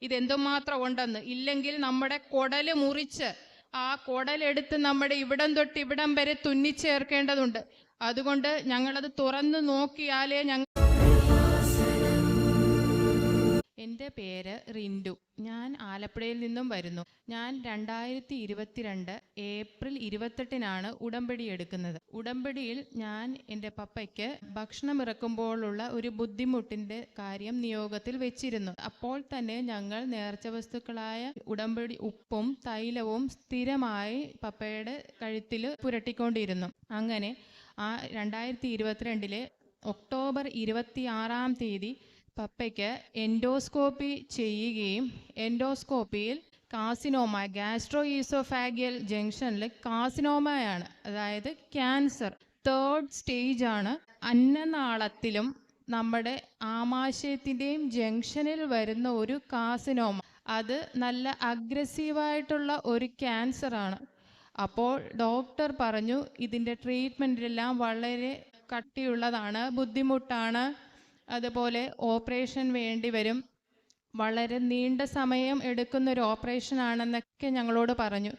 ഇതെന്തുമാത്രം ഉണ്ടെന്ന്. ഇല്ലെങ്കിൽ നമ്മുടെ കുടല് മുറിച്ച് ആ കുടലെടുത്ത് നമ്മുടെ ഇവിടം തൊട്ട് ഇവിടം വരെ തുന്നിച്ചേർക്കേണ്ടതുണ്ട്. അതുകൊണ്ട് ഞങ്ങളത് തുറന്നു നോക്കിയാലേ എൻ്റെ പേര് റിൻഡു. ഞാൻ ആലപ്പുഴയിൽ നിന്നും വരുന്നു. ഞാൻ 2022 ഏപ്രിൽ 28 ഉടമ്പടി എടുക്കുന്നത്. ഉടമ്പടിയിൽ ഞാൻ എൻ്റെ പപ്പയ്ക്ക് ഭക്ഷണം ഇറക്കുമ്പോഴുള്ള ഒരു ബുദ്ധിമുട്ടിൻ്റെ കാര്യം നിയോഗത്തിൽ വെച്ചിരുന്നു. അപ്പോൾ തന്നെ ഞങ്ങൾ നേർച്ച വസ്തുക്കളായ ഉടമ്പടി ഉപ്പും തൈലവും സ്ഥിരമായി പപ്പയുടെ കഴുത്തിൽ പുരട്ടിക്കൊണ്ടിരുന്നു. അങ്ങനെ ആ 2022 ഒക്ടോബർ 26 പപ്പയ്ക്ക് എൻഡോസ്കോപ്പി ചെയ്യുകയും എൻഡോസ്കോപ്പിയിൽ കാസിനോമ, ഗാസ്ട്രോ ഈസോഫാഗിയൽ ജംഗ്ഷനിൽ കാസിനോമയാണ്, അതായത് ക്യാൻസർ 3rd സ്റ്റേജാണ്. അന്നനാളത്തിലും നമ്മുടെ ആമാശയത്തിൻ്റെയും ജംഗ്ഷനിൽ വരുന്ന ഒരു കാസിനോമ. അത് നല്ല അഗ്രസീവായിട്ടുള്ള ഒരു ക്യാൻസറാണ്. അപ്പോൾ ഡോക്ടർ പറഞ്ഞു ഇതിൻ്റെ ട്രീറ്റ്മെൻറ്റെല്ലാം വളരെ കട്ടിയുള്ളതാണ്, ബുദ്ധിമുട്ടാണ്, അതുപോലെ ഓപ്പറേഷൻ വേണ്ടി വരും, വളരെ നീണ്ട സമയം എടുക്കുന്നൊരു ഓപ്പറേഷനാണെന്നൊക്കെ ഞങ്ങളോട് പറഞ്ഞു.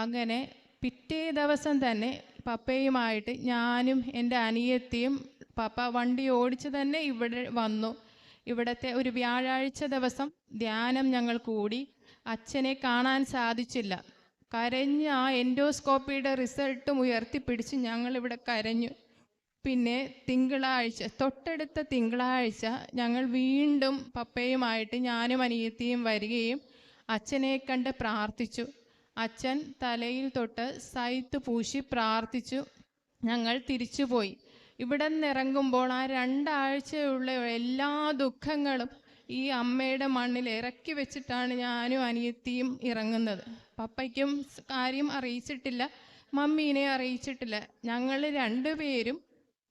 അങ്ങനെ പിറ്റേ ദിവസം തന്നെ പപ്പയുമായിട്ട് ഞാനും എൻ്റെ അനിയത്തിയും പപ്പ വണ്ടി ഓടിച്ച് തന്നെ ഇവിടെ വന്നു. ഇവിടുത്തെ ഒരു വ്യാഴാഴ്ച ദിവസം ധ്യാനം ഞങ്ങൾ കൂടി. അച്ഛനെ കാണാൻ സാധിച്ചില്ല. കരഞ്ഞ് ആ എൻഡോസ്കോപ്പിയുടെ റിസൾട്ടും ഉയർത്തിപ്പിടിച്ച് ഞങ്ങളിവിടെ കരഞ്ഞു. പിന്നെ തൊട്ടടുത്ത തിങ്കളാഴ്ച ഞങ്ങൾ വീണ്ടും പപ്പയുമായിട്ട് ഞാനും അനിയത്തിയും വരികയും അച്ഛനെ കണ്ട് പ്രാർത്ഥിച്ചു. അച്ഛൻ തലയിൽ തൊട്ട് സൈത്ത് പൂശി പ്രാർത്ഥിച്ചു. ഞങ്ങൾ തിരിച്ചുപോയി. ഇവിടെ നിന്നിറങ്ങുമ്പോൾ ആ 2 ആഴ്ചയുള്ള എല്ലാ ദുഃഖങ്ങളും ഈ അമ്മയുടെ മണ്ണിൽ ഇറക്കി വെച്ചിട്ടാണ് ഞാനും അനിയത്തിയും ഇറങ്ങുന്നത്. പപ്പയ്ക്കും കാര്യം അറിയിച്ചിട്ടില്ല, മമ്മീനെ അറിയിച്ചിട്ടില്ല. ഞങ്ങൾ 2 പേരും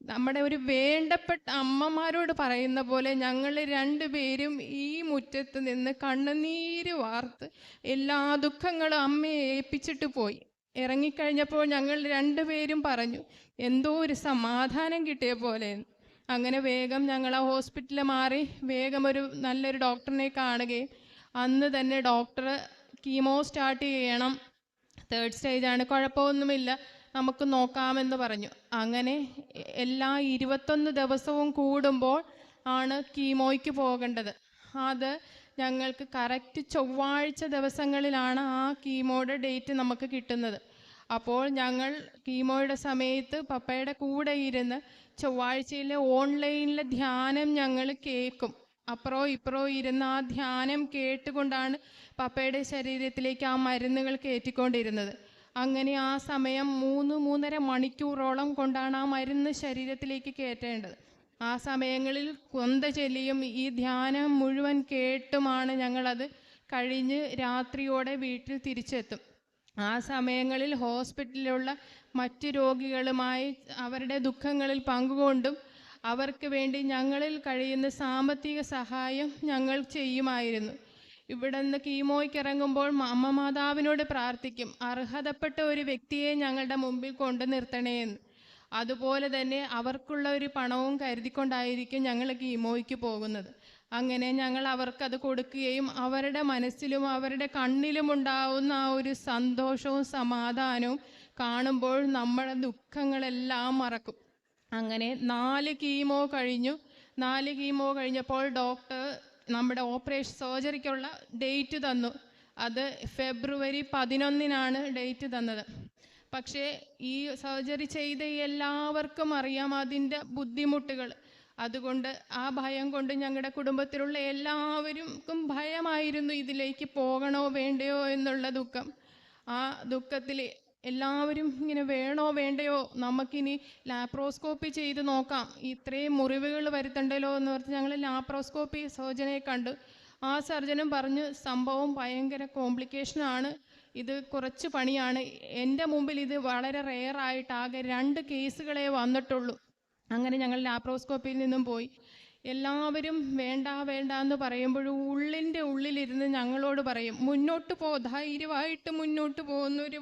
നമ്മുടെ ഒരു വേണ്ടപ്പെട്ട അമ്മമാരോട് പറയുന്ന പോലെ ഞങ്ങൾ 2 പേരും ഈ മുറ്റത്ത് നിന്ന് കണ്ണുനീര് വാർത്ത് എല്ലാ ദുഃഖങ്ങളും അമ്മയെ ഏൽപ്പിച്ചിട്ട് പോയി. ഇറങ്ങിക്കഴിഞ്ഞപ്പോൾ ഞങ്ങൾ 2 പേരും പറഞ്ഞു എന്തോ ഒരു സമാധാനം കിട്ടിയ പോലെ. അങ്ങനെ വേഗം ഞങ്ങൾ ആ ഹോസ്പിറ്റലിൽ മാറി വേഗം ഒരു നല്ലൊരു ഡോക്ടറിനെ കാണുകയും അന്ന് തന്നെ ഡോക്ടർ കീമോ സ്റ്റാർട്ട് ചെയ്യണം, 3rd സ്റ്റേജാണ്, കുഴപ്പമൊന്നുമില്ല, നമുക്ക് നോക്കാമെന്ന് പറഞ്ഞു. അങ്ങനെ എല്ലാ 21 ദിവസവും കൂടുമ്പോൾ ആണ് കീമോയ്ക്ക് പോകേണ്ടത്. അത് ഞങ്ങൾക്ക് കറക്റ്റ് ചൊവ്വാഴ്ച ദിവസങ്ങളിലാണ് ആ കീമോയുടെ ഡേറ്റ് നമുക്ക് കിട്ടുന്നത്. അപ്പോൾ ഞങ്ങൾ കീമോയുടെ സമയത്ത് പപ്പയുടെ കൂടെ ഇരുന്ന് ചൊവ്വാഴ്ചയിലെ ഓൺലൈനിലെ ധ്യാനം ഞങ്ങൾ കേൾക്കും. അപ്പുറോ ഇപ്പുറോ ഇരുന്ന് ആ ധ്യാനം കേട്ടുകൊണ്ടാണ് പപ്പയുടെ ശരീരത്തിലേക്ക് ആ മരുന്നുകൾ കയറ്റിക്കൊണ്ടിരുന്നത്. അങ്ങനെ ആ സമയം 3-3.5 മണിക്കൂറോളം കൊണ്ടാണ് ആ മരുന്ന് ശരീരത്തിലേക്ക് കയറ്റേണ്ടത്. ആ സമയങ്ങളിൽ കൊന്ത ചൊല്ലിയും ഈ ധ്യാനം മുഴുവൻ കേട്ടുമാണ് ഞങ്ങളത് കഴിഞ്ഞ് രാത്രിയോടെ വീട്ടിൽ തിരിച്ചെത്തും. ആ സമയങ്ങളിൽ ഹോസ്പിറ്റലിലുള്ള മറ്റ് രോഗികളുമായി അവരുടെ ദുഃഖങ്ങളിൽ പങ്കുകൊണ്ടും അവർക്ക് വേണ്ടി ഞങ്ങളിൽ കഴിയുന്ന സാമ്പത്തിക സഹായം ഞങ്ങൾ ചെയ്യുമായിരുന്നു. ഇവിടെ നിന്ന് കീമോയ്ക്ക് ഇറങ്ങുമ്പോൾ അമ്മ മാതാവിനോട് പ്രാർത്ഥിക്കും, അർഹതപ്പെട്ട ഒരു വ്യക്തിയെ ഞങ്ങളുടെ മുമ്പിൽ കൊണ്ടു നിർത്തണേ എന്ന്. അതുപോലെ തന്നെ അവർക്കുള്ള ഒരു പണവും കരുതിക്കൊണ്ടായിരിക്കും ഞങ്ങൾ കീമോയ്ക്ക് പോകുന്നത്. അങ്ങനെ ഞങ്ങൾ അവർക്കത് കൊടുക്കുകയും അവരുടെ മനസ്സിലും അവരുടെ കണ്ണിലും ഉണ്ടാവുന്ന ആ ഒരു സന്തോഷവും സമാധാനവും കാണുമ്പോൾ നമ്മുടെ ദുഃഖങ്ങളെല്ലാം മറക്കും. അങ്ങനെ 4 കീമോ കഴിഞ്ഞു. 4 കീമോ കഴിഞ്ഞപ്പോൾ ഡോക്ടർ നമ്മുടെ ഓപ്പറേഷൻ സർജറിക്കുള്ള ഡേറ്റ് തന്നു. അത് ഫെബ്രുവരി 11 ഡേറ്റ് തന്നത്. പക്ഷേ ഈ സർജറി ചെയ്ത എല്ലാവർക്കും അറിയാം അതിൻ്റെ ബുദ്ധിമുട്ടുകൾ. അതുകൊണ്ട് ആ ഭയം കൊണ്ട് ഞങ്ങളുടെ കുടുംബത്തിലുള്ള എല്ലാവർക്കും ഭയമായിരുന്നു, ഇതിലേക്ക് പോകണോ വേണ്ടയോ എന്നുള്ള ദുഃഖം. ആ ദുഃഖത്തിൽ എല്ലാവരും ഇങ്ങനെ വേണോ വേണ്ടയോ, നമുക്കിനി ലാപ്രോസ്കോപ്പി ചെയ്ത് നോക്കാം, ഇത്രയും മുറിവുകൾ വരുത്തണ്ടല്ലോ എന്ന് പറഞ്ഞ് ഞങ്ങൾ ലാപ്രോസ്കോപ്പി സർജനെ കണ്ടു. ആ സർജനും പറഞ്ഞു സംഭവം ഭയങ്കര കോംപ്ലിക്കേഷനാണ്, ഇത് കുറച്ച് പണിയാണ്. എൻ്റെ മുമ്പിൽ ഇത് വളരെ റെയറായിട്ട് ആകെ 2 കേസുകളെ വന്നിട്ടുള്ളൂ. അങ്ങനെ ഞങ്ങൾ ലാപ്രോസ്കോപ്പിയിൽ നിന്നും പോയി. എല്ലാവരും വേണ്ട വേണ്ട എന്ന് പറയുമ്പോഴും ഉള്ളിൻ്റെ ഉള്ളിലിരുന്ന് ഞങ്ങളോട് പറയും മുന്നോട്ട് പോ, ധൈര്യമായിട്ട് മുന്നോട്ട് പോകുന്നൊരു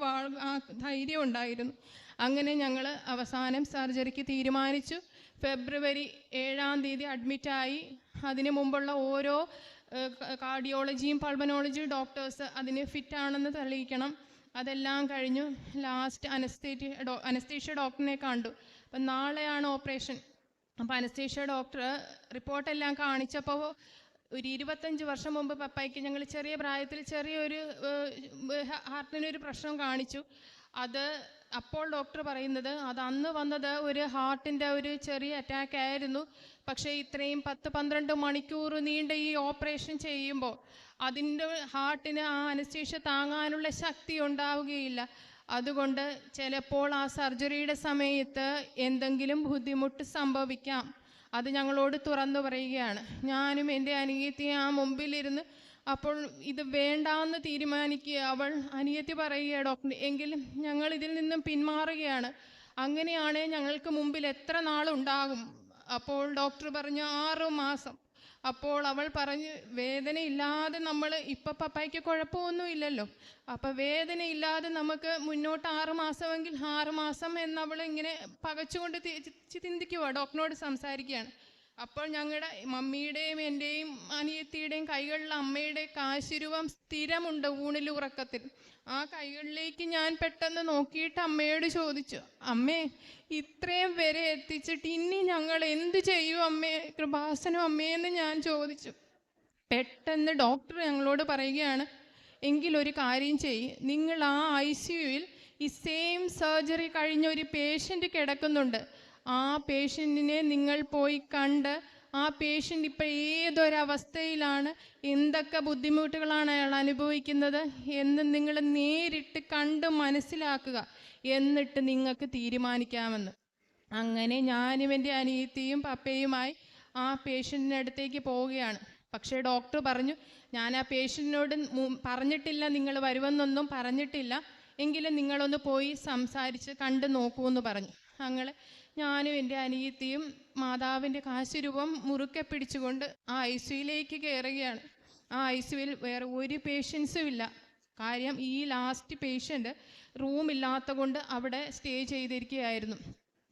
ധൈര്യം ഉണ്ടായിരുന്നു. അങ്ങനെ ഞങ്ങൾ അവസാനം സർജറിക്ക് തീരുമാനിച്ചു. ഫെബ്രുവരി 7 അഡ്മിറ്റായി. അതിനു മുമ്പുള്ള ഓരോ കാർഡിയോളജിയും പൾമനോളജിയും ഡോക്ടേഴ്സ് അതിന് ഫിറ്റാണെന്ന് തെളിയിക്കണം. അതെല്ലാം കഴിഞ്ഞു. ലാസ്റ്റ് അനസ്തീഷ്യ ഡോക്ടറിനെ കണ്ടു. അപ്പം നാളെയാണ് ഓപ്പറേഷൻ. അപ്പോൾ അനസ്തീഷ്യ ഡോക്ടർ റിപ്പോർട്ടെല്ലാം കാണിച്ചപ്പോൾ ഒരു 25 വർഷം മുമ്പ് പപ്പായ്ക്ക് ഞങ്ങൾ ചെറിയ പ്രായത്തിൽ ചെറിയൊരു ഹാർട്ടിനൊരു പ്രശ്നം കാണിച്ചു. അപ്പോൾ ഡോക്ടർ പറയുന്നത് അത് അന്ന് വന്നത് ഒരു ഹാർട്ടിൻ്റെ ഒരു ചെറിയ അറ്റാക്ക് ആയിരുന്നു. പക്ഷേ ഇത്രയും 10-12 മണിക്കൂർ നീണ്ട ഈ ഓപ്പറേഷൻ ചെയ്യുമ്പോൾ അതിൻ്റെ ഹാർട്ടിന് ആ അനസ്തീഷ്യ താങ്ങാനുള്ള ശക്തി ഉണ്ടാവുകയില്ല. അതുകൊണ്ട് ചിലപ്പോൾ ആ സർജറിയുടെ സമയത്ത് എന്തെങ്കിലും ബുദ്ധിമുട്ട് സംഭവിക്കാം. അത് ഞങ്ങളോട് തുറന്നു പറയുകയാണ്. ഞാനും എൻ്റെ അനിയത്തി ആ മുമ്പിലിരുന്ന് അപ്പോൾ ഇത് വേണ്ടാന്ന് തീരുമാനിക്കുക. അനിയത്തി പറയുക ഡോക്ടർ, എങ്കിലും ഞങ്ങൾ ഇതിൽ നിന്നും പിന്മാറുകയാണ്. അങ്ങനെയാണ് ഞങ്ങൾക്ക് മുമ്പിൽ എത്ര നാളുണ്ടാകും? അപ്പോൾ ഡോക്ടർ പറഞ്ഞു 6 മാസം. അപ്പോൾ അവൾ പറഞ്ഞു വേദനയില്ലാതെ നമ്മൾ ഇപ്പം പപ്പായ്ക്ക് കുഴപ്പമൊന്നുമില്ലല്ലോ, അപ്പം വേദനയില്ലാതെ നമുക്ക് മുന്നോട്ട് 6 മാസമെങ്കിൽ 6 മാസം എന്നവൾ ഇങ്ങനെ പകച്ചുകൊണ്ട് ചിന്തിക്കുക, ഡോക്ടറിനോട് സംസാരിക്കുകയാണ്. അപ്പോൾ ഞങ്ങളുടെ മമ്മിയുടെയും എൻ്റെയും അനിയത്തിയുടെയും കൈകളിൽ അമ്മയുടെ കാശുരൂപം സ്ഥിരമുണ്ട് ഊണിൽ ഉറക്കത്തിൽ. ആ കൈകളിലേക്ക് ഞാൻ പെട്ടെന്ന് നോക്കിയിട്ട് അമ്മയോട് ചോദിച്ചു, അമ്മേ ഇത്രയും വരെ എത്തിച്ചിട്ട് ഇനി ഞങ്ങൾ എന്ത് ചെയ്യും അമ്മേ, കൃപാസനം അമ്മയെന്ന് ഞാൻ ചോദിച്ചു. പെട്ടെന്ന് ഡോക്ടർ ഞങ്ങളോട് പറയുകയാണ്, എങ്കിലൊരു കാര്യം ചെയ്യ്, നിങ്ങൾ ആ ICUവിൽ ഈ സെയിം സർജറി കഴിഞ്ഞ ഒരു പേഷ്യൻ്റ് കിടക്കുന്നുണ്ട്. ആ പേഷ്യൻറ്റിനെ നിങ്ങൾ പോയി കണ്ട് ആ പേഷ്യൻ്റ് ഇപ്പം ഏതൊരവസ്ഥയിലാണ്, എന്തൊക്കെ ബുദ്ധിമുട്ടുകളാണ് അയാൾ അനുഭവിക്കുന്നത് എന്ന് നിങ്ങൾ നേരിട്ട് കണ്ട് മനസ്സിലാക്കുക, എന്നിട്ട് നിങ്ങൾക്ക് തീരുമാനിക്കാമെന്ന്. അങ്ങനെ ഞാനും എൻ്റെ അനിയത്തിയും പപ്പയുമായി ആ പേഷ്യൻറ്റിൻ്റെ അടുത്തേക്ക് പോവുകയാണ്. പക്ഷേ ഡോക്ടർ പറഞ്ഞു, ഞാൻ ആ പേഷ്യൻറ്റിനോട് പറഞ്ഞിട്ടില്ല, നിങ്ങൾ വരുമെന്നൊന്നും പറഞ്ഞിട്ടില്ല, എങ്കിലും നിങ്ങളൊന്ന് പോയി സംസാരിച്ച് കണ്ട് നോക്കുമെന്ന് പറഞ്ഞു. അങ്ങനെ ഞാനും എൻ്റെ അനിയത്തിയും മാതാവിൻ്റെ കാശുരൂപം മുറുക്കെ പിടിച്ചുകൊണ്ട് ആ ICUവിലേക്ക് കയറുകയാണ്. ആ ICUവിൽ വേറെ ഒരു പേഷ്യൻസും ഇല്ല. കാര്യം ഈ ലാസ്റ്റ് പേഷ്യൻ്റ് റൂമില്ലാത്ത കൊണ്ട് അവിടെ സ്റ്റേ ചെയ്തിരിക്കുകയായിരുന്നു.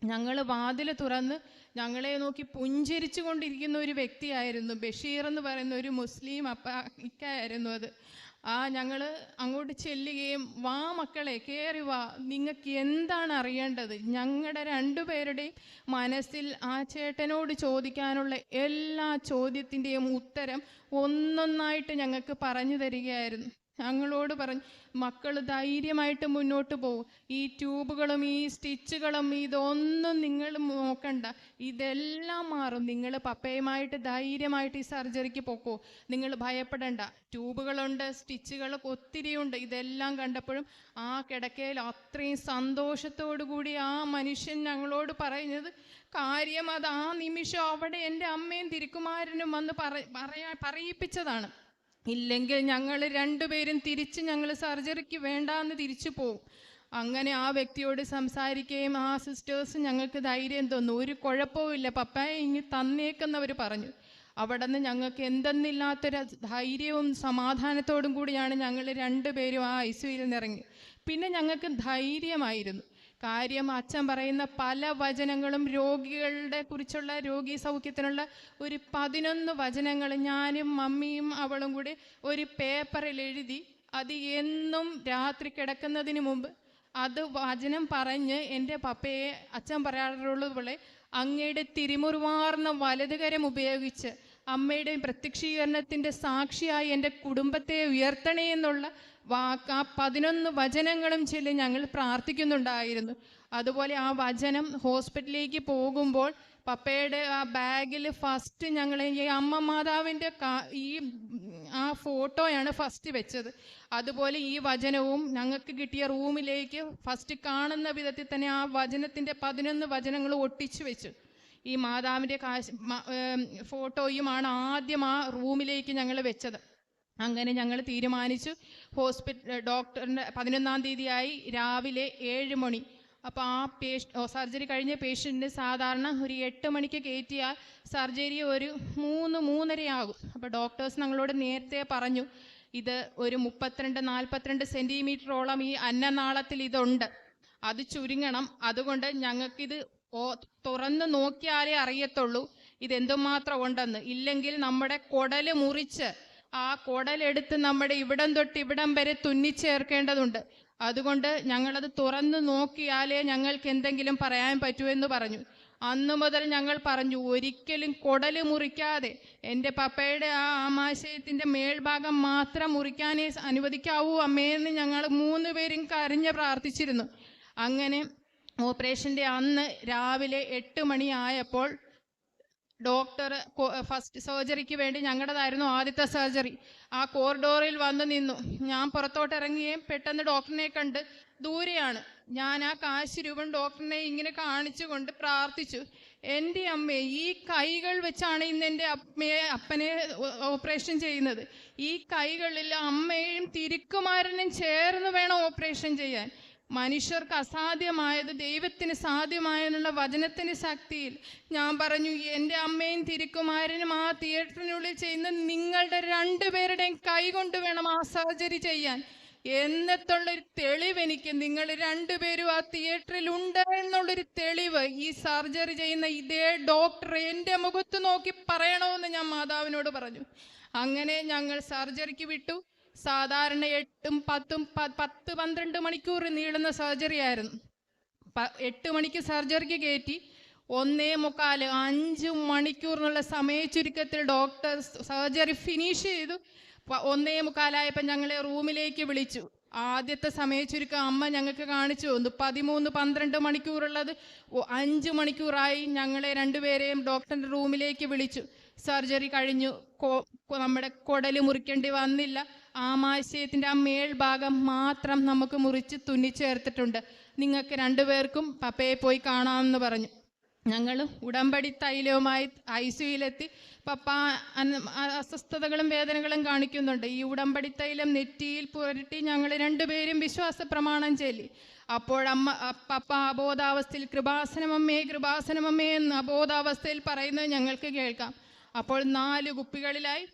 ഞങ്ങൾ വാതിൽ തുറന്ന് ഞങ്ങളെ നോക്കി പുഞ്ചിരിച്ചു കൊണ്ടിരിക്കുന്ന ഒരു വ്യക്തിയായിരുന്നു. ബഷീർ എന്ന് പറയുന്ന ഒരു മുസ്ലിം ഇക്കായിരുന്നു അത്. ഞങ്ങൾ അങ്ങോട്ട് ചെല്ലുകയും, വാ മക്കളെ കയറി വാ, നിങ്ങൾക്ക് എന്താണ് അറിയേണ്ടത്? ഞങ്ങളുടെ 2 പേരുടെയും മനസ്സിൽ ആ ചേട്ടനോട് ചോദിക്കാനുള്ള എല്ലാ ചോദ്യത്തിൻ്റെയും ഉത്തരം ഒന്നൊന്നായിട്ട് ഞങ്ങൾക്ക് പറഞ്ഞു തരികയായിരുന്നു. ഞങ്ങളോട് പറഞ്ഞു, മക്കൾ ധൈര്യമായിട്ട് മുന്നോട്ട് പോകും, ഈ ട്യൂബുകളും ഈ സ്റ്റിച്ചുകളും ഇതൊന്നും നിങ്ങൾ നോക്കണ്ട, ഇതെല്ലാം മാറും, നിങ്ങൾ പപ്പയുമായിട്ട് ധൈര്യമായിട്ട് ഈ സർജറിക്ക് പോക്കോ, നിങ്ങൾ ഭയപ്പെടണ്ട, ട്യൂബുകളുണ്ട്, സ്റ്റിച്ചുകളൊക്കെ ഒത്തിരിയുണ്ട്. ഇതെല്ലാം കണ്ടപ്പോഴും ആ കിടക്കയിൽ അത്രയും സന്തോഷത്തോടു കൂടി ആ മനുഷ്യൻ ഞങ്ങളോട് പറയുന്നത് കാര്യം അത് ആ നിമിഷം അവിടെ എൻ്റെ അമ്മയും തിരുക്കുമാരനും വന്ന് പറയിപ്പിച്ചതാണ്. ഇല്ലെങ്കിൽ ഞങ്ങൾ 2 പേരും തിരിച്ച് ഞങ്ങൾ സർജറിക്ക് വേണ്ടാന്ന് തിരിച്ചു പോകും. അങ്ങനെ ആ വ്യക്തിയോട് സംസാരിക്കുകയും ആ സിസ്റ്റേഴ്സ് ഞങ്ങൾക്ക് ധൈര്യം തന്നു, ഒരു കുഴപ്പവുമില്ല, പപ്പായെ ഇങ്ങ് തന്നേക്കുന്നവർ പറഞ്ഞു. അവിടെ നിന്ന് ഞങ്ങൾക്ക് എന്തെന്നില്ലാത്തൊരു ധൈര്യവും സമാധാനത്തോടും കൂടിയാണ് ഞങ്ങൾ 2 പേരും ആ ICUവിൽ നിന്നിറങ്ങി. പിന്നെ ഞങ്ങൾക്ക് ധൈര്യമായിരുന്നു. കാര്യം അച്ഛൻ പറയുന്ന പല വചനങ്ങളും രോഗികളുടെ കുറിച്ചുള്ള രോഗി സൗഖ്യത്തിനുള്ള ഒരു 11 വചനങ്ങൾ ഞാനും മമ്മിയും അവളും കൂടി ഒരു പേപ്പറിൽ എഴുതി അത് എന്നും രാത്രി കിടക്കുന്നതിന് മുമ്പ് അത് വചനം പറഞ്ഞ് എൻ്റെ പപ്പയെ അച്ഛൻ പറയാറുള്ളതുപോലെ അങ്ങയുടെ തിരുമുറിവാർന്ന വലതുകരം ഉപയോഗിച്ച് അമ്മയുടെ പ്രത്യക്ഷീകരണത്തിൻ്റെ സാക്ഷിയായി എൻ്റെ കുടുംബത്തെ ഉയർത്തണേ എന്നുള്ള ആ 11 വചനങ്ങളും ചൊല്ലി ഞങ്ങൾ പ്രാർത്ഥിക്കുന്നുണ്ടായിരുന്നു. അതുപോലെ ആ വചനം ഹോസ്പിറ്റലിലേക്ക് പോകുമ്പോൾ പപ്പയുടെ ആ ബാഗിൽ ഫസ്റ്റ് ഞങ്ങൾ ഈ അമ്മ മാതാവിൻ്റെ ആ ഫോട്ടോയാണ് ഫസ്റ്റ് വെച്ചത്. അതുപോലെ ഈ വചനവും ഞങ്ങൾക്ക് കിട്ടിയ റൂമിലേക്ക് ഫസ്റ്റ് കാണുന്ന വിധത്തിൽ തന്നെ ആ വചനത്തിൻ്റെ 11 വചനങ്ങൾ ഒട്ടിച്ചു വെച്ചു. ഈ മാതാവിൻ്റെ ഫോട്ടോയുമാണ് ആദ്യം ആ റൂമിലേക്ക് ഞങ്ങൾ വെച്ചത്. അങ്ങനെ ഞങ്ങൾ തീരുമാനിച്ചു. ഡോക്ടറിൻ്റെ 11-ാം തീയതിയായി രാവിലെ 7 മണി. അപ്പോൾ ആ സർജറി കഴിഞ്ഞ പേഷ്യൻറ്റിന് സാധാരണ ഒരു 8 മണിക്ക് കയറ്റിയാൽ സർജറി ഒരു 3-3:30 ആകും. അപ്പോൾ ഡോക്ടേഴ്സ് ഞങ്ങളോട് നേരത്തെ പറഞ്ഞു, ഇത് ഒരു 32-42 സെൻറ്റിമീറ്ററോളം ഈ അന്നനാളത്തിൽ ഇതുണ്ട്, അത് ചുരുങ്ങണം. അതുകൊണ്ട് ഞങ്ങൾക്കിത് തുറന്ന് നോക്കിയാലേ അറിയത്തുള്ളൂ ഇതെന്തുമാത്രം ഉണ്ടെന്ന്. ഇല്ലെങ്കിൽ നമ്മുടെ കുടല് മുറിച്ച് ആ കുടലെടുത്ത് നമ്മുടെ ഇവിടം തൊട്ട് ഇവിടം വരെ തുന്നിച്ചേർക്കേണ്ടതുണ്ട്. അതുകൊണ്ട് ഞങ്ങളത് തുറന്നു നോക്കിയാലേ ഞങ്ങൾക്ക് എന്തെങ്കിലും പറയാൻ പറ്റൂ എന്ന് പറഞ്ഞു. അന്നു മുതൽ ഞങ്ങൾ പറഞ്ഞു, ഒരിക്കലും കുടല് മുറിക്കാതെ എൻ്റെ പപ്പയുടെ ആ ആമാശയത്തിൻ്റെ മേൽഭാഗം മാത്രം മുറിക്കാനേ അനുവദിക്കാവൂ അമ്മയെന്ന് ഞങ്ങൾ 3 പേരും കരഞ്ഞ് പ്രാർത്ഥിച്ചിരുന്നു. അങ്ങനെ ഓപ്പറേഷൻ്റെ അന്ന് രാവിലെ 8 മണിയായപ്പോൾ ഡോക്ടർ ഫസ്റ്റ് സർജറിക്ക് വേണ്ടി, ഞങ്ങളുടേതായിരുന്നു ആദ്യത്തെ സർജറി, ആ കോറിഡോറിൽ വന്ന് നിന്നു. ഞാൻ പുറത്തോട്ട് ഇറങ്ങുകയും പെട്ടെന്ന് ഡോക്ടറിനെ കണ്ട്, ദൂരെയാണ്. ഞാൻ ആ കാശ് രൂപം ഡോക്ടറിനെ ഇങ്ങനെ കാണിച്ചുകൊണ്ട് പ്രാർത്ഥിച്ചു, എൻ്റെ അമ്മേ, ഈ കൈകൾ വെച്ചാണ് ഇന്ന് എൻ്റെ അപ്പനെ ഓപ്പറേഷൻ ചെയ്യുന്നത്. ഈ കൈകളിൽ അമ്മയും തിരുക്കുമാരനും ചേർന്ന് വേണം ഓപ്പറേഷൻ ചെയ്യാൻ. മനുഷ്യർക്ക് അസാധ്യമായത് ദൈവത്തിന് സാധ്യമായെന്നുള്ള വചനത്തിൻ്റെ ശക്തിയിൽ ഞാൻ പറഞ്ഞു, എൻ്റെ അമ്മയും തിരുക്കുമാരനും ആ തിയേറ്ററിനുള്ളിൽ ചെയ്യുന്ന നിങ്ങളുടെ 2 പേരുടെയും കൈ കൊണ്ട് വേണം ആ സർജറി ചെയ്യാൻ എന്നത്തുള്ളൊരു തെളിവ് എനിക്ക്, നിങ്ങൾ 2 പേരും ആ തിയേറ്ററിൽ ഉണ്ട് എന്നുള്ളൊരു തെളിവ് ഈ സർജറി ചെയ്യുന്ന ഇതേ ഡോക്ടർ എൻ്റെ മുഖത്ത് നോക്കി പറയണമെന്ന് ഞാൻ മാതാവിനോട് പറഞ്ഞു. അങ്ങനെ ഞങ്ങൾ സർജറിക്ക് വിട്ടു. സാധാരണ 8ഉം 10ഉം 10-12 മണിക്കൂർ നീളുന്ന സർജറി ആയിരുന്നു. 8 മണിക്ക് സർജറിക്ക് കയറ്റി 1:45 5 മണിക്കൂറിനുള്ള സമയ ചുരുക്കത്തിൽ ഡോക്ടർ സർജറി ഫിനിഷ് ചെയ്തു. 1:45 ഞങ്ങളെ റൂമിലേക്ക് വിളിച്ചു. ആദ്യത്തെ സമയ ചുരുക്കം അമ്മ ഞങ്ങൾക്ക് കാണിച്ചു തന്നു. 13-12 മണിക്കൂറുള്ളത് 5 മണിക്കൂറായി. ഞങ്ങളെ 2 പേരെയും ഡോക്ടറിൻ്റെ റൂമിലേക്ക് വിളിച്ചു. സർജറി കഴിഞ്ഞു. നമ്മുടെ കുടല് മുറിക്കേണ്ടി വന്നില്ല. ആമാശയത്തിൻ്റെ ആ മേൽഭാഗം മാത്രം നമുക്ക് മുറിച്ച് തുന്നിച്ചേർത്തിട്ടുണ്ട്. നിങ്ങൾക്ക് 2 പേർക്കും പപ്പയെ പോയി കാണാമെന്ന് പറഞ്ഞു. ഞങ്ങൾ ഉടമ്പടി തൈലവുമായി ICUയിലെത്തി. പപ്പ അസ്വസ്ഥതകളും വേദനകളും കാണിക്കുന്നുണ്ട്. ഈ ഉടമ്പടി തൈലം നെറ്റിയിൽ പുരട്ടി ഞങ്ങൾ 2 പേരും വിശ്വാസ പ്രമാണം ചൊല്ലി. പപ്പ അബോധാവസ്ഥയിൽ കൃപാസനമമ്മേ കൃപാസനമമ്മേ എന്ന് അബോധാവസ്ഥയിൽ പറയുന്നത് ഞങ്ങൾക്ക് കേൾക്കാം. അപ്പോൾ 4 കുപ്പികളിലായി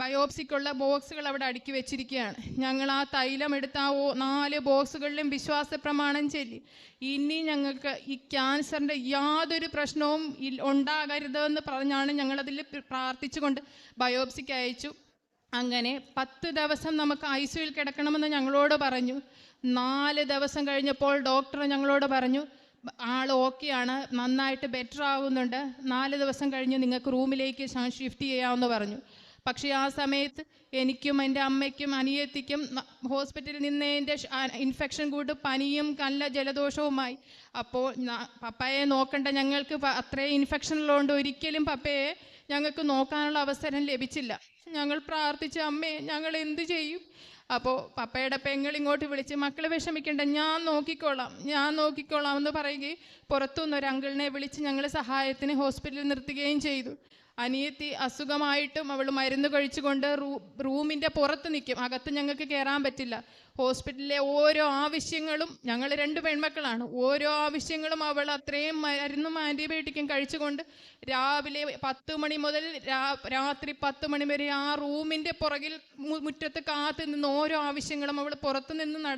ബയോപ്സിക്കുള്ള ബോക്സുകൾ അവിടെ അടുക്കി വെച്ചിരിക്കുകയാണ്. ഞങ്ങൾ ആ തൈലം എടുത്ത് ആ 4 ബോക്സുകളിലും വിശ്വാസ പ്രമാണം ചൊല്ലി, ഇനി ഞങ്ങൾക്ക് ഈ ക്യാൻസറിൻ്റെ യാതൊരു പ്രശ്നവും ഉണ്ടാകരുതെന്ന് പറഞ്ഞാണ് ഞങ്ങളതിൽ പ്രാർത്ഥിച്ചുകൊണ്ട് ബയോപ്സിക്ക് അയച്ചു. അങ്ങനെ 10 ദിവസം നമുക്ക് ICUയിൽ കിടക്കണമെന്ന് ഞങ്ങളോട് പറഞ്ഞു. 4 ദിവസം കഴിഞ്ഞപ്പോൾ ഡോക്ടർ ഞങ്ങളോട് പറഞ്ഞു, ആൾ ഓക്കെയാണ്, നന്നായിട്ട് ബെറ്റർ ആകുന്നുണ്ട്, 4 ദിവസം കഴിഞ്ഞ് നിങ്ങൾക്ക് റൂമിലേക്ക് ഷിഫ്റ്റ് ചെയ്യാമെന്ന് പറഞ്ഞു. പക്ഷേ ആ സമയത്ത് എനിക്കും എൻ്റെ അമ്മയ്ക്കും അനിയത്തിക്കും ഹോസ്പിറ്റലിൽ നിന്നതിൻ്റെ ഇൻഫെക്ഷൻ കൂട്ട് പനിയും നല്ല ജലദോഷവുമായി. അപ്പോൾ പപ്പയെ നോക്കേണ്ട ഞങ്ങൾക്ക് അത്രയും ഇൻഫെക്ഷൻ ഉള്ളതുകൊണ്ട് ഒരിക്കലും പപ്പയെ ഞങ്ങൾക്ക് നോക്കാനുള്ള അവസരം ലഭിച്ചില്ല. ഞങ്ങൾ പ്രാർത്ഥിച്ച, അമ്മേ ഞങ്ങൾ എന്ത് ചെയ്യും? അപ്പോൾ പപ്പയുടെ പെങ്ങൾ ഇങ്ങോട്ട് വിളിച്ച്, മക്കൾ വിഷമിക്കേണ്ട, ഞാൻ നോക്കിക്കോളാം എന്ന് പറയുകയും പുറത്തുനിന്നൊരു അങ്കിളിനെ വിളിച്ച് ഞങ്ങൾ സഹായത്തിന് ഹോസ്പിറ്റലിൽ നിർത്തുകയും ചെയ്തു. അനിയത്തി അസുഖമായിട്ടും അവൾ മരുന്ന് കഴിച്ചുകൊണ്ട് റൂമിൻ്റെ പുറത്ത് നിൽക്കും, അകത്ത് ഞങ്ങൾക്ക് കയറാൻ പറ്റില്ല. ഹോസ്പിറ്റലിലെ ഓരോ ആവശ്യങ്ങളും, ഞങ്ങൾ 2 പെൺമക്കളാണ്, ഓരോ ആവശ്യങ്ങളും അവൾ അത്രയും മരുന്നും ആൻറ്റിബയോട്ടിക്കും കഴിച്ചുകൊണ്ട് രാവിലെ 10 മണി മുതൽ രാത്രി 10 മണി വരെ ആ റൂമിൻ്റെ പുറകിൽ മുറ്റത്ത് കാത്തു നിന്ന് ഓരോ ആവശ്യങ്ങളും അവൾ പുറത്തു നിന്ന്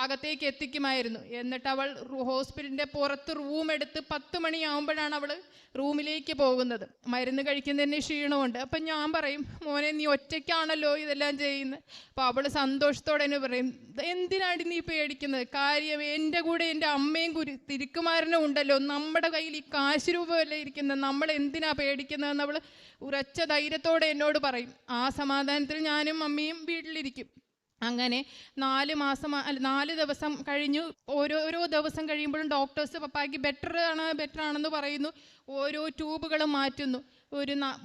അകത്തേക്ക് എത്തിക്കുമായിരുന്നു. എന്നിട്ട് അവൾ ഹോസ്പിറ്റലിൻ്റെ പുറത്ത് റൂം എടുത്ത് 10 മണിയാകുമ്പോഴാണ് അവൾ റൂമിലേക്ക് പോകുന്നത്. മരുന്ന് കഴിക്കുന്നതിന് ക്ഷീണമുണ്ട്. അപ്പം ഞാൻ പറയും, മോനെ നീ ഒറ്റയ്ക്കാണല്ലോ ഇതെല്ലാം ചെയ്യുന്നത്. അപ്പോൾ അവൾ സന്തോഷത്തോടെ എന്നെ പറയും, എന്തിനാണ് നീ പേടിക്കുന്നത്? കാര്യം എൻ്റെ കൂടെ എൻ്റെ അമ്മയും തിരുക്കുമാരനും ഉണ്ടല്ലോ, നമ്മുടെ കയ്യിൽ ഈ കാശ് രൂപമല്ലേ ഇരിക്കുന്നത്, നമ്മൾ എന്തിനാ പേടിക്കുന്നതെന്ന് അവൾ ഉറച്ച ധൈര്യത്തോടെ എന്നോട് പറയും. ആ സമാധാനത്തിൽ ഞാനും അമ്മയും വീട്ടിലിരിക്കും. അങ്ങനെ 4 ദിവസം കഴിഞ്ഞു. ഓരോ ദിവസം കഴിയുമ്പോഴും ഡോക്ടേഴ്സ് പപ്പായ്ക്ക് ബെറ്റർ ആണെന്ന് പറയുന്നു. ഓരോ ട്യൂബുകളും മാറ്റുന്നു.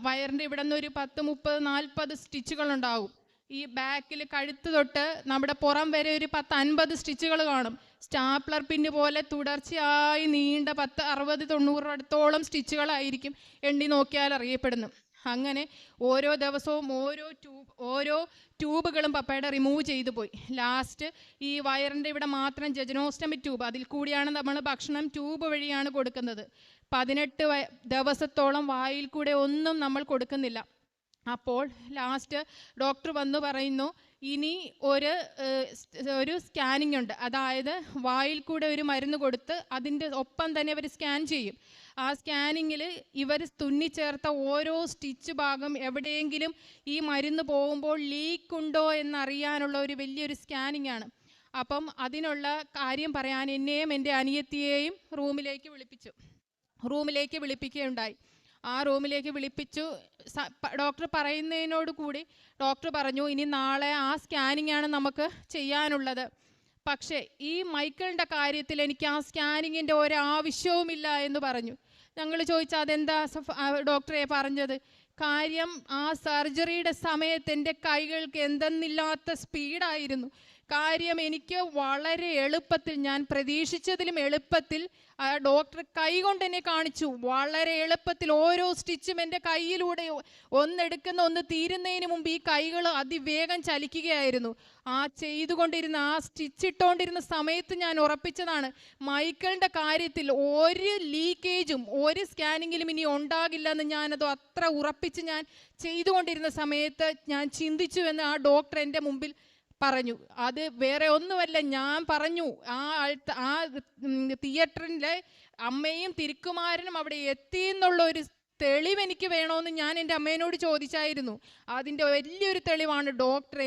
വയറിൻ്റെ ഇവിടെ നിന്ന് ഒരു 10, 30, 40 സ്റ്റിച്ചുകളുണ്ടാകും. ഈ ബാക്കിൽ കഴുത്ത് തൊട്ട് നമ്മുടെ പുറം വരെ ഒരു 10, 50 സ്റ്റിച്ചുകൾ കാണും. സ്റ്റാപ്ലർ പിന്ന് പോലെ തുടർച്ചയായി നീണ്ട 10, 60, 90 അടുത്തോളം സ്റ്റിച്ചുകളായിരിക്കും എണ്ണി നോക്കിയാൽ അറിയപ്പെടുന്നു. അങ്ങനെ ഓരോ ദിവസവും ഓരോ ട്യൂബുകളും പപ്പയുടെ റിമൂവ് ചെയ്തു പോയി. ലാസ്റ്റ് ഈ വയറിൻ്റെ ഇവിടെ മാത്രം ജജനോസ്റ്റമി ട്യൂബ്, അതിൽ കൂടിയാണ് നമ്മൾ ഭക്ഷണം ട്യൂബ് വഴിയാണ് കൊടുക്കുന്നത്. 18 ദിവസത്തോളം വായിൽ കൂടെ ഒന്നും നമ്മൾ കൊടുക്കുന്നില്ല. അപ്പോൾ ലാസ്റ്റ് ഡോക്ടർ വന്ന് പറയുന്നു, ഇനി ഒരു സ്കാനിങ് ഉണ്ട്. അതായത് വായിൽ കൂടെ ഒരു മരുന്ന് കൊടുത്ത് അതിൻ്റെ ഒപ്പം തന്നെ അവർ സ്കാൻ ചെയ്യും. ആ സ്കാനിങ്ങിൽ ഇവർ തുന്നിച്ചേർത്ത ഓരോ സ്റ്റിച്ച് ഭാഗം എവിടെയെങ്കിലും ഈ മരുന്ന് പോകുമ്പോൾ ലീക്ക് ഉണ്ടോ എന്നറിയാനുള്ള ഒരു വലിയൊരു സ്കാനിങ് ആണ്. അപ്പം അതിനുള്ള കാര്യം പറയാൻ എന്നെയും എൻ്റെ അനിയത്തിയെയും റൂമിലേക്ക് വിളിപ്പിക്കുകയുണ്ടായി. ആ റൂമിലേക്ക് വിളിപ്പിച്ചു. ഡോക്ടർ പറയുന്നതിനോട് കൂടി ഡോക്ടർ പറഞ്ഞു, ഇനി നാളെ ആ സ്കാനിങ് ആണ് നമുക്ക് ചെയ്യാനുള്ളത്. പക്ഷേ ഈ മൈക്കിളിൻ്റെ കാര്യത്തിൽ എനിക്ക് ആ സ്കാനിങ്ങിൻ്റെ ഒരാവശ്യവുമില്ല എന്ന് പറഞ്ഞു. ഞങ്ങൾ ചോദിച്ചു, അതെന്താ ഡോക്ടറെ പറഞ്ഞത്? കാര്യം ആ സർജറിയുടെ സമയത്ത് എൻ്റെ കൈകൾക്ക് എന്തെന്നില്ലാത്ത സ്പീഡായിരുന്നു. കാര്യം എനിക്ക് വളരെ എളുപ്പത്തിൽ, ഞാൻ പ്രതീക്ഷിച്ചതിലും എളുപ്പത്തിൽ ഡോക്ടർ കൈ കൊണ്ട് എന്നെ കാണിച്ചു. വളരെ എളുപ്പത്തിൽ ഓരോ സ്റ്റിച്ചും എൻ്റെ കയ്യിലൂടെ ഒന്നെടുക്കുന്ന ഒന്ന് തീരുന്നതിന് മുമ്പ് ഈ കൈകൾ അതിവേഗം ചലിക്കുകയായിരുന്നു. ചെയ്തുകൊണ്ടിരുന്ന ആ സ്റ്റിച്ച് ഇട്ടുകൊണ്ടിരുന്ന സമയത്ത് ഞാൻ ഉറപ്പിച്ചതാണ്, മൈക്കിളിൻ്റെ കാര്യത്തിൽ ഒരു ലീക്കേജും ഒരു സ്കാനിങ്ങിലും ഇനി ഉണ്ടാകില്ലെന്ന്. ഞാനത് അത്ര ഉറപ്പിച്ച് ഞാൻ ചെയ്തുകൊണ്ടിരുന്ന സമയത്ത് ഞാൻ ചിന്തിച്ചു എന്ന് ആ ഡോക്ടർ എൻ്റെ മുമ്പിൽ പറഞ്ഞു. അത് വേറെ ഒന്നുമല്ല, ഞാൻ പറഞ്ഞു ആ തിയേറ്ററിലെ അമ്മയും തിരുക്കുമാരനും അവിടെ എത്തി എന്നുള്ള ഒരു തെളിവ് എനിക്ക് വേണമെന്ന് ഞാൻ എൻ്റെ അമ്മേനോട് ചോദിച്ചായിരുന്നു. അതിൻ്റെ വലിയൊരു തെളിവാണ് ഡോക്ടർ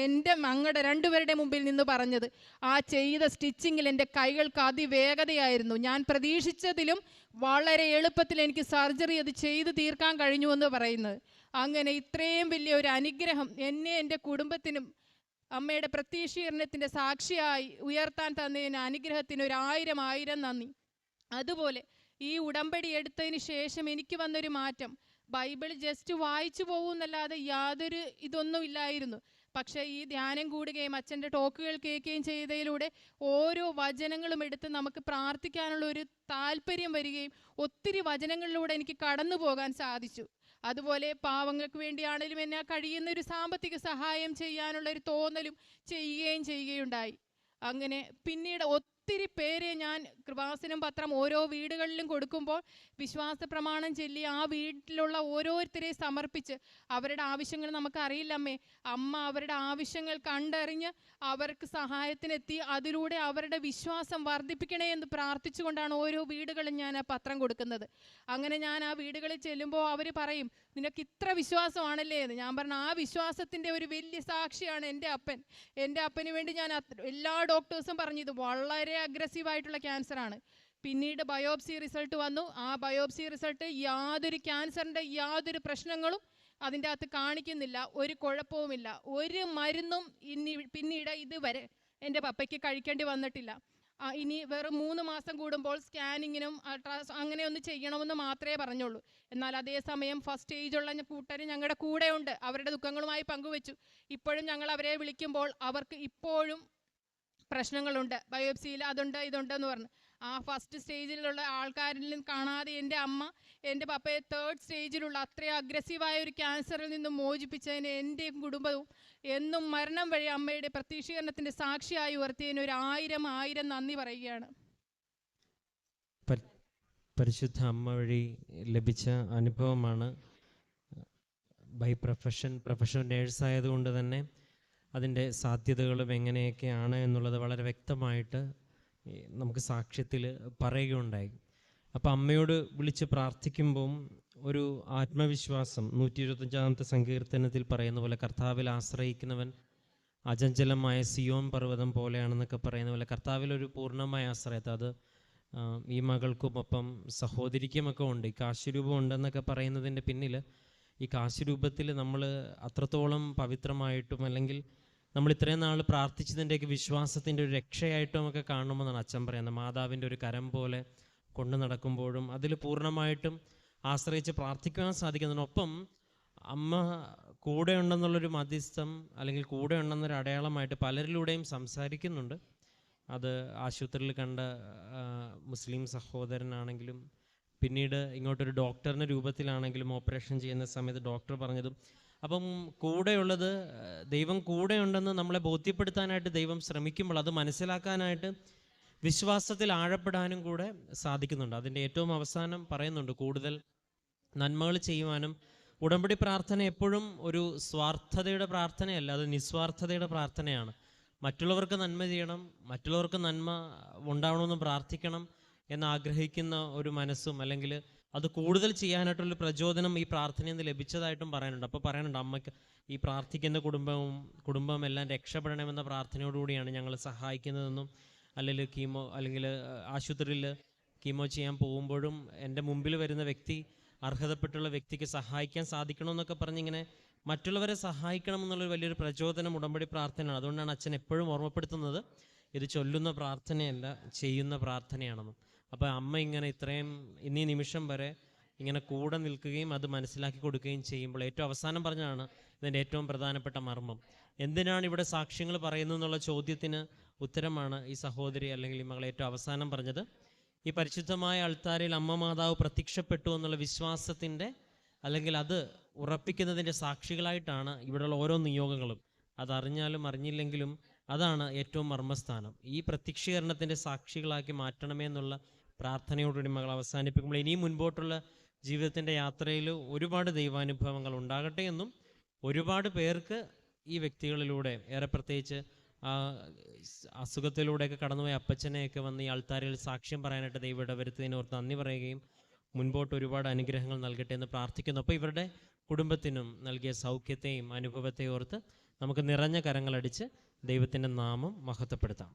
ഞങ്ങളുടെ രണ്ടുപേരുടെ മുമ്പിൽ നിന്ന് പറഞ്ഞത്. ആ ചെയ്ത സ്റ്റിച്ചിങ്ങിൽ എൻ്റെ കൈകൾക്ക് അതിവേഗതയായിരുന്നു. ഞാൻ പ്രതീക്ഷിച്ചതിലും വളരെ എളുപ്പത്തിൽ എനിക്ക് സർജറി അത് ചെയ്ത് തീർക്കാൻ കഴിഞ്ഞു എന്ന് പറയുന്നത്. അങ്ങനെ ഇത്രയും വലിയൊരു അനുഗ്രഹം എന്നെ എൻ്റെ കുടുംബത്തിനും അമ്മയുടെ പ്രത്യക്ഷീകരണത്തിൻ്റെ സാക്ഷിയായി ഉയർത്താൻ തന്നതിന് അനുഗ്രഹത്തിന് 1000 നന്ദി. അതുപോലെ ഈ ഉടമ്പടി എടുത്തതിന് ശേഷം എനിക്ക് വന്നൊരു മാറ്റം, ബൈബിൾ ജസ്റ്റ് വായിച്ചു പോകുന്നല്ലാതെ യാതൊരു ഇതൊന്നും ഇല്ലായിരുന്നു. പക്ഷേ ഈ ധ്യാനം കൂടുകയും അച്ഛൻ്റെ ടോക്കുകൾ കേൾക്കുകയും ചെയ്തതിലൂടെ ഓരോ വചനങ്ങളും എടുത്ത് നമുക്ക് പ്രാർത്ഥിക്കാനുള്ള ഒരു താല്പര്യം വരികയും ഒത്തിരി വചനങ്ങളിലൂടെ എനിക്ക് കടന്നു പോകാൻ സാധിച്ചു. അതുപോലെ പാവങ്ങൾക്ക് വേണ്ടിയാണെങ്കിലും എന്നെ കഴിയുന്ന ഒരു സാമ്പത്തിക സഹായം ചെയ്യാനുള്ള ഒരു തോന്നലും ചെയ്യുകയുണ്ടായി. അങ്ങനെ പിന്നീട് ഒത്തിരി പേരെ ഞാൻ കൃപാസനം പത്രം ഓരോ വീടുകളിലും കൊടുക്കുമ്പോൾ വിശ്വാസ പ്രമാണം ചൊല്ലി ആ വീട്ടിലുള്ള ഓരോരുത്തരെ സമർപ്പിച്ച് അവരുടെ ആവശ്യങ്ങൾ നമുക്കറിയില്ലമ്മേ, അമ്മ അവരുടെ ആവശ്യങ്ങൾ കണ്ടറിഞ്ഞ് അവർക്ക് സഹായത്തിനെത്തി അതിലൂടെ അവരുടെ വിശ്വാസം വർദ്ധിപ്പിക്കണേ എന്ന് പ്രാർത്ഥിച്ചുകൊണ്ടാണ് ഓരോ വീടുകളും ഞാൻ ആ പത്രം കൊടുക്കുന്നത്. അങ്ങനെ ഞാൻ ആ വീടുകളിൽ ചെല്ലുമ്പോൾ അവർ പറയും, നിനക്ക് ഇത്ര വിശ്വാസമാണല്ലേ എന്ന്. ഞാൻ പറഞ്ഞു, ആ വിശ്വാസത്തിൻ്റെ ഒരു വലിയ സാക്ഷിയാണ് എൻ്റെ അപ്പൻ. എൻ്റെ അപ്പന് വേണ്ടി ഞാൻ എല്ലാ ഡോക്ടേഴ്സും പറഞ്ഞു ഇത് വളരെ അഗ്രസീവായിട്ടുള്ള ക്യാൻസറാണ്. പിന്നീട് ബയോപ്സി റിസൾട്ട് വന്നു. ആ ബയോപ്സി റിസൾട്ട് ക്യാൻസറിൻ്റെ യാതൊരു പ്രശ്നങ്ങളും അതിൻ്റെ അകത്ത് കാണിക്കുന്നില്ല, ഒരു കുഴപ്പവുമില്ല. ഒരു മരുന്നും പിന്നീട് ഇതുവരെ എൻ്റെ പപ്പയ്ക്ക് കഴിക്കേണ്ടി വന്നിട്ടില്ല. ഇനി വെറും 3 മാസം കൂടുമ്പോൾ സ്കാനിങ്ങിനും അങ്ങനെ ഒന്ന് ചെയ്യണമെന്ന് മാത്രമേ പറഞ്ഞുള്ളൂ. എന്നാൽ അതേസമയം ഫസ്റ്റ് സ്റ്റേജുള്ള കൂട്ടർ ഞങ്ങളുടെ കൂടെ ഉണ്ട്, അവരുടെ ദുഃഖങ്ങളുമായി പങ്കുവെച്ചു. ഇപ്പോഴും ഞങ്ങൾ അവരെ വിളിക്കുമ്പോൾ അവർക്ക് ഇപ്പോഴും പ്രശ്നങ്ങളുണ്ട്, ബയോപ്സിയിൽ അതുണ്ട് ഇതുണ്ടെന്ന് പറഞ്ഞു. ആ ഫസ്റ്റ് സ്റ്റേജിലുള്ള ആൾക്കാരിലും കാണാതെ എൻ്റെ അമ്മ എൻ്റെ പപ്പയെ 3rd സ്റ്റേജിലുള്ള അത്രയും അഗ്രസീവായ ഒരു ക്യാൻസറിൽ നിന്നും മോചിപ്പിച്ചതിന് എൻ്റെയും കുടുംബവും എന്നും മരണം വഴി അമ്മയുടെ പ്രത്യക്ഷീകരണത്തിൻ്റെ സാക്ഷിയായി ഉയർത്തിയതിന് 1000 നന്ദി പറയുകയാണ്. പരിശുദ്ധ അമ്മ വഴി ലഭിച്ച അനുഭവമാണ്. ബൈ പ്രൊഫഷൻ നേഴ്സായതുകൊണ്ട് തന്നെ അതിൻ്റെ സാധ്യതകളും എങ്ങനെയൊക്കെയാണ് എന്നുള്ളത് വളരെ വ്യക്തമായിട്ട് നമുക്ക് സാക്ഷ്യത്തിൽ പറയുകയുണ്ടായി. അപ്പോൾ അമ്മയോട് വിളിച്ച് പ്രാർത്ഥിക്കുമ്പം ഒരു ആത്മവിശ്വാസം 125-ാമത്തെ സങ്കീർത്തനത്തിൽ പറയുന്ന പോലെ കർത്താവിൽ ആശ്രയിക്കുന്നവൻ അചഞ്ചലമായ സിയോൻ പർവ്വതം പോലെയാണെന്നൊക്കെ പറയുന്ന പോലെ കർത്താവിലൊരു പൂർണ്ണമായ ആശ്രയത്തെ, അത് ഈ മകൾക്കും ഒപ്പം സഹോദരിക്കുമൊക്കെ ഉണ്ട്. ഈ കാശുരൂപം ഉണ്ടെന്നൊക്കെ പറയുന്നതിൻ്റെ പിന്നിൽ ഈ കാശുരൂപത്തിൽ നമ്മൾ അത്രത്തോളം പവിത്രമായിട്ടും അല്ലെങ്കിൽ നമ്മൾ ഇത്രയും നാൾ പ്രാർത്ഥിച്ചതിൻ്റെയൊക്കെ വിശ്വാസത്തിൻ്റെ ഒരു രക്ഷയായിട്ടും ഒക്കെ കാണുമെന്നാണ് അച്ഛൻ പറയുന്നത്. മാതാവിൻ്റെ ഒരു കരം പോലെ കൊണ്ടു നടക്കുമ്പോഴും അതിൽ പൂർണ്ണമായിട്ടും ആശ്രയിച്ച് പ്രാർത്ഥിക്കുവാൻ സാധിക്കുന്നതിനൊപ്പം അമ്മ കൂടെ ഉണ്ടെന്നുള്ളൊരു മധ്യസ്ഥം അല്ലെങ്കിൽ കൂടെ ഉണ്ടെന്നൊരു അടയാളമായിട്ട് പലരിലൂടെയും സംസാരിക്കുന്നുണ്ട്. അത് ആശുപത്രിയിൽ കണ്ട മുസ്ലിം സഹോദരനാണെങ്കിലും പിന്നീട് ഇങ്ങോട്ടൊരു ഡോക്ടറിൻ്റെ രൂപത്തിലാണെങ്കിലും ഓപ്പറേഷൻ ചെയ്യുന്ന സമയത്ത് ഡോക്ടർ പറഞ്ഞതും. അപ്പം കൂടെയുള്ളത്, ദൈവം കൂടെയുണ്ടെന്ന് നമ്മളെ ബോധ്യപ്പെടുത്താനായിട്ട് ദൈവം ശ്രമിക്കുമ്പോൾ അത് മനസ്സിലാക്കാനായിട്ട് വിശ്വാസത്തിൽ ആഴപ്പെടാനും കൂടെ സാധിക്കുന്നുണ്ട്. അതിൻ്റെ ഏറ്റവും അവസാനം പറയുന്നുണ്ട്, കൂടുതൽ നന്മകൾ ചെയ്യുവാനും ഉടമ്പടി പ്രാർത്ഥന എപ്പോഴും ഒരു സ്വാർത്ഥതയുടെ പ്രാർത്ഥനയല്ല, അത് നിസ്വാർത്ഥതയുടെ പ്രാർത്ഥനയാണ്. മറ്റുള്ളവർക്ക് നന്മ ചെയ്യണം, മറ്റുള്ളവർക്ക് നന്മ ഉണ്ടാവണമെന്ന് പ്രാർത്ഥിക്കണം എന്നാഗ്രഹിക്കുന്ന ഒരു മനസ്സും, അല്ലെങ്കിൽ അത് കൂടുതൽ ചെയ്യാനായിട്ടുള്ള പ്രചോദനം ഈ പ്രാർത്ഥനയിൽ നിന്ന് ലഭിച്ചതായിട്ടും പറയാനുണ്ട്. അപ്പോൾ പറയാനുണ്ട്, അമ്മയ്ക്ക് ഈ പ്രാർത്ഥിക്കുന്ന കുടുംബം എല്ലാം രക്ഷപ്പെടണമെന്ന പ്രാർത്ഥനയോടുകൂടിയാണ് ഞങ്ങൾ സഹായിക്കുന്നതെന്നും, അല്ലെങ്കിൽ ആശുപത്രിയിൽ കീമോ ചെയ്യാൻ പോകുമ്പോഴും എൻ്റെ മുമ്പിൽ വരുന്ന വ്യക്തി അർഹതപ്പെട്ടുള്ള വ്യക്തിക്ക് സഹായിക്കാൻ സാധിക്കണമെന്നൊക്കെ പറഞ്ഞിങ്ങനെ മറ്റുള്ളവരെ സഹായിക്കണം എന്നുള്ളൊരു വലിയൊരു പ്രചോദനം ഉടമ്പടി പ്രാർത്ഥനയാണ്. അതുകൊണ്ടാണ് അച്ഛൻ എപ്പോഴും ഓർമ്മപ്പെടുത്തുന്നത് ഇത് ചൊല്ലുന്ന പ്രാർത്ഥനയല്ല, ചെയ്യുന്ന പ്രാർത്ഥനയാണെന്നും. അപ്പോൾ അമ്മ ഇങ്ങനെ ഇത്രയും ഇന്നീ നിമിഷം വരെ ഇങ്ങനെ കൂടെ നിൽക്കുകയും അത് മനസ്സിലാക്കി കൊടുക്കുകയും ചെയ്യുമ്പോൾ ഏറ്റവും അവസാനം പറഞ്ഞാണ് ഇതിൻ്റെ ഏറ്റവും പ്രധാനപ്പെട്ട മർമ്മം. എന്തിനാണ് ഇവിടെ സാക്ഷ്യങ്ങൾ പറയുന്നു എന്നുള്ള ചോദ്യത്തിന് ഉത്തരമാണ് ഈ സഹോദരി അല്ലെങ്കിൽ ഈ മകൾ ഏറ്റവും അവസാനം പറഞ്ഞത്. ഈ പരിശുദ്ധമായ അൾത്താരയിൽ അമ്മ മാതാവ് പ്രത്യക്ഷപ്പെട്ടു എന്നുള്ള വിശ്വാസത്തിൻ്റെ, അല്ലെങ്കിൽ അത് ഉറപ്പിക്കുന്നതിൻ്റെ സാക്ഷികളായിട്ടാണ് ഇവിടെയുള്ള ഓരോ നിയോഗങ്ങളും. അതറിഞ്ഞാലും അറിഞ്ഞില്ലെങ്കിലും അതാണ് ഏറ്റവും മർമ്മസ്ഥാനം. ഈ പ്രത്യക്ഷീകരണത്തിൻ്റെ സാക്ഷികളാക്കി മാറ്റണമേ എന്നുള്ള പ്രാർത്ഥനയോടുകൂടി മകൾ അവസാനിപ്പിക്കുമ്പോൾ ഇനിയും മുൻപോട്ടുള്ള ജീവിതത്തിൻ്റെ യാത്രയിൽ ഒരുപാട് ദൈവാനുഭവങ്ങൾ ഉണ്ടാകട്ടെ എന്നും, ഒരുപാട് പേർക്ക് ഈ വ്യക്തികളിലൂടെ, ഏറെ പ്രത്യേകിച്ച് അസുഖത്തിലൂടെയൊക്കെ കടന്നുപോയ അപ്പച്ചനെയൊക്കെ വന്ന് ഈ ആൾത്താരിൽ സാക്ഷ്യം പറയാനായിട്ട് ദൈവം ഇടവരുത്തതിനെ ഓർത്ത് നന്ദി പറയുകയും മുൻപോട്ട് ഒരുപാട് അനുഗ്രഹങ്ങൾ നൽകട്ടെ എന്ന് പ്രാർത്ഥിക്കുന്നു. അപ്പോൾ ഇവരുടെ കുടുംബത്തിനും നൽകിയ സൗഖ്യത്തെയും അനുഭവത്തെയും ഓർത്ത് നമുക്ക് നിറഞ്ഞ കരങ്ങളടിച്ച് ദൈവത്തിൻ്റെ നാമം മഹത്വപ്പെടുത്താം.